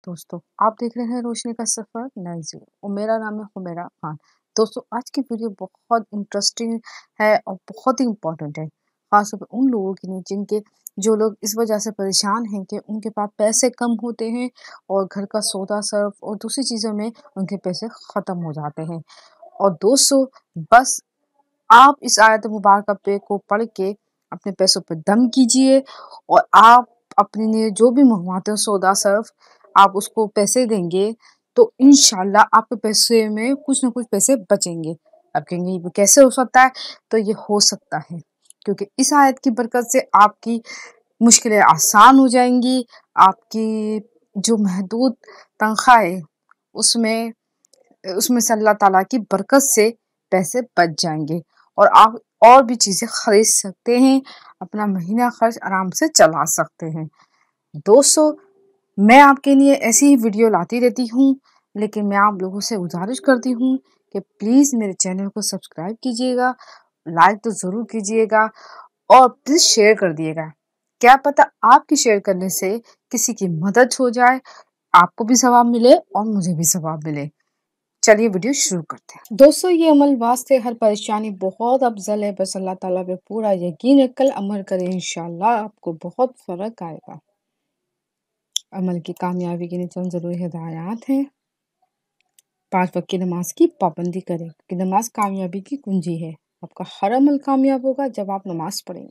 दोस्तों, आप देख रहे हैं रोशनी का सफ़र नए ज़िले और मेरा नाम है हुमैरा खान। दोस्तों, आज की वीडियो बहुत इंटरेस्टिंग है और बहुत ही इम्पोर्टेंट है, ख़ास तौर पे उन लोगों के लिए जिनके जो लोग इस वजह से परेशान हैं कि उनके पास पैसे कम होते हैं और घर का सौदा सर्फ और दूसरी चीज़ों में उनके पैसे ख़त्म हो जाते हैं। और दोस्तों, बस आप इस आयत मुबारक पे को पढ़ के अपने पैसों पे दम कीजिए और आप अपने लिए जो भी मंगवाते हो सौदा सर्फ आप उसको पैसे देंगे तो इंशाल्लाह आपके पैसे में कुछ ना कुछ पैसे बचेंगे। आप कहेंगे ये कैसे हो सकता है? तो ये हो सकता है क्योंकि इस आयत की बरकत से आपकी मुश्किलें आसान हो जाएंगी। आपकी जो महदूद तनख्वाह है उसमें उसमें से अल्लाह ताला की बरकत से पैसे बच जाएंगे और आप और भी चीज़ें खरीद सकते हैं, अपना महीना खर्च आराम से चला सकते हैं। दोस्तों, मैं आपके लिए ऐसी ही वीडियो लाती रहती हूँ, लेकिन मैं आप लोगों से गुजारिश करती हूँ कि प्लीज़ मेरे चैनल को सब्सक्राइब कीजिएगा, लाइक तो ज़रूर कीजिएगा और प्लीज़ शेयर कर दिएगा। क्या पता आपकी शेयर करने से किसी की मदद हो जाए, आपको भी सवाब मिले और मुझे भी सवाब मिले। चलिए वीडियो शुरू करते हैं। दोस्तों, ये अमल वास्ते हर परेशानी बहुत अफजल है, बस अल्लाह ताला पे पूरा यकीन रखकर अमल करें, इंशाल्लाह आपको बहुत फ़र्क आएगा। अमल की कामयाबी के लिए चंद ज़रूरी हिदायत हैं। 5 वक्त की नमाज की पाबंदी करें कि नमाज कामयाबी की कुंजी है। आपका हर अमल कामयाब होगा जब आप नमाज पढ़ेंगे।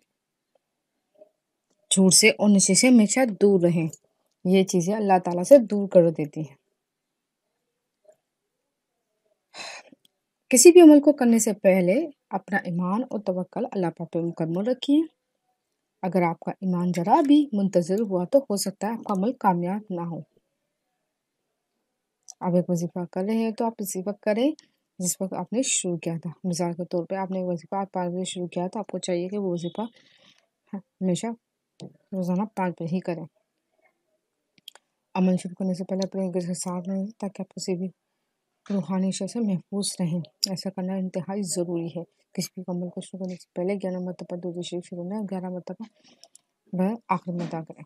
झूठ से और नशे से हमेशा दूर रहें, ये चीज़ें अल्लाह ताला से दूर कर देती हैं। किसी भी अमल को करने से पहले अपना ईमान और तवक्कल अल्लाह पाक पे मुकम्मल रखिए। अगर आपका ईमान जरा भी मुंतज़िर हुआ तो हो सकता है आपका अमल कामयाब ना हो। आप एक वजीफ़ा कर रहे हैं तो आप उसी वक्त करें जिस वक्त आपने शुरू किया था। मिसाल के तौर पे आपने वजीफ़ा 5 बजे शुरू किया तो आपको चाहिए कि वो वजीफ़ा हमेशा रोज़ाना 5 बजे ही करें। अमल शुरू करने से पहले अपने घर के साथ रहें ताकि आप किसी भी रूहानी शय से महफूज रहें। ऐसा करना इंतहाई ज़रूरी है। किसी भी अमल को शुरू करने से पहले 11 मरतबा दुरूद शरीफ शुरू में 11 मरतबा वह आखिर में अदा करें।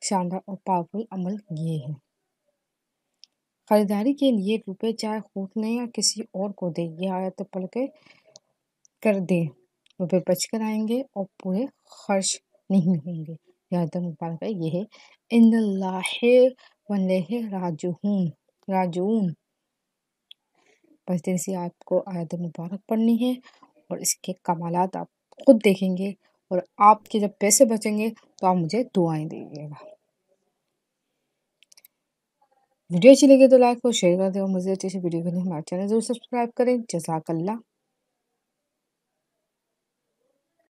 शानदार और पावरफुल अमल ये है। खरीदारी के लिए रुपए चाहे खुद लें या किसी और को दें, ये आयत पढ़ के कर दें, रुपए बच कर आएंगे और पूरे खर्च नहीं होंगे। आयत मुबारक ये है, इन्नल्लाहि वल्लैहि राजिऊन। बस जैसी आपको आयत मुबारक पढ़नी है और इसके कमालात आप खुद देखेंगे और आपके जब पैसे बचेंगे तो आप मुझे दुआएं दीजिएगा। वीडियो अच्छी लगी तो लाइक और शेयर कर दें और मुझे अच्छी वीडियो के लिए हमारे चैनल जरूर सब्सक्राइब करें। जज़ाकल्लाह।